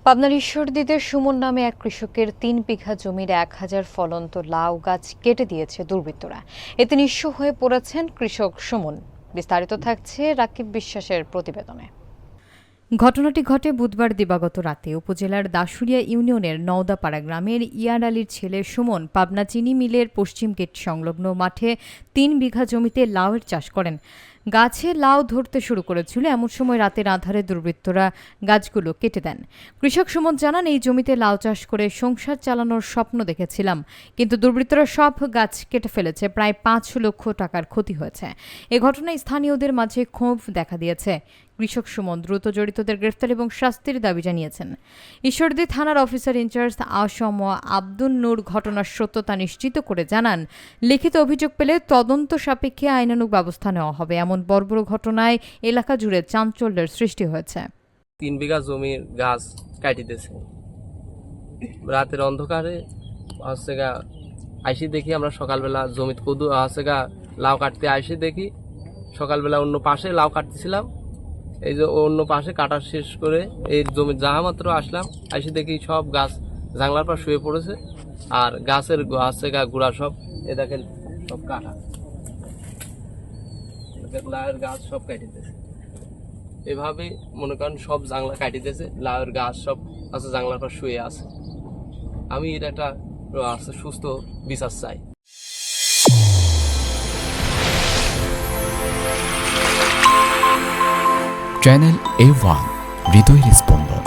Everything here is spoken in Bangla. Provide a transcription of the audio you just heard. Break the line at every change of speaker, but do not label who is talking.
পাবনার ঈশ্বরদীতে সুমন নামে এক কৃষকের ৩ বিঘা জমির ১,০০০ ফলন্ত লাউ গাছ কেটে দিয়েছে দুর্বৃত্তরা। এতে নিঃস্ব হয়ে পড়েছেন কৃষক সুমন। বিস্তারিত থাকছে রাকিব বিশ্বাসের প্রতিবেদনে। ঘটনাটি ঘটে বুধবার দিবাগত রাতে উপজেলার দাসুরিয়া ইউনিয়নের নওদাপাড়া গ্রামের ইয়ার আলীর ছেলে সুমন পাবনা চিনি মিলের পশ্চিম গেট সংলগ্ন মাঠে ৩ বিঘা জমিতে লাউয়ের চাষ করেন। গাছে লাউ ধরতে শুরু করেছিল, এমন সময় রাতের আঁধারে দুর্বৃত্তরা গাছগুলো কেটে দেন। কৃষক সুমন জানান, এই জমিতে লাউ চাষ করে সংসার চালানোর স্বপ্ন দেখেছিলাম, কিন্তু দুর্বৃত্তরা সব গাছ কেটে ফেলেছে। প্রায় ৫ লক্ষ টাকার ক্ষতি হয়েছে। এ ঘটনায় স্থানীয়দের মাঝে ক্ষোভ দেখা দিয়েছে। কৃষক সুমন দ্রুত জড়িতদের গ্রেফতার এবং শাস্তির দাবি জানিয়েছেন। ঈশ্বরদী থানার অফিসার ইনচার্জ আসম আব্দুল নূর ঘটনার সত্যতা নিশ্চিত করে জানান, লিখিত অভিযোগ পেলে তদন্ত সাপেক্ষে আইনানুগ ব্যবস্থা নেওয়া হবে। এমন বর্বর ঘটনায় এলাকা জুড়ে চাঞ্চল্যের সৃষ্টি হয়েছে।
৩ বিঘা জমির গাছ কাটিতেছে রাতের অন্ধকারে আইসি দেখি আমরা সকালবেলা জমিতে কদু লাউ কাটতে আইসি দেখি সকালবেলা অন্য পাশে লাউ কাটতেছিলাম। এই যে অন্য পাশে কাটা শেষ করে এই জমির যাহা মাত্র আসলাম, আইসি দেখি সব গাছ জাংলার পর শুয়ে পড়েছে, আর গাছের গুড়া সব দেখেন সব কাটা, লাউয়ের গাছ সব কাটিতেছে। এভাবে মনে করেন সব জাংলা কাটিতেছে, লাউয়ের গাছ সব আছে জাংলার পর শুয়ে আছে। আমি এটা একটা সুস্থ বিচার চাই।
চ্যানেল A1 হৃদয়ের স্পন্দন।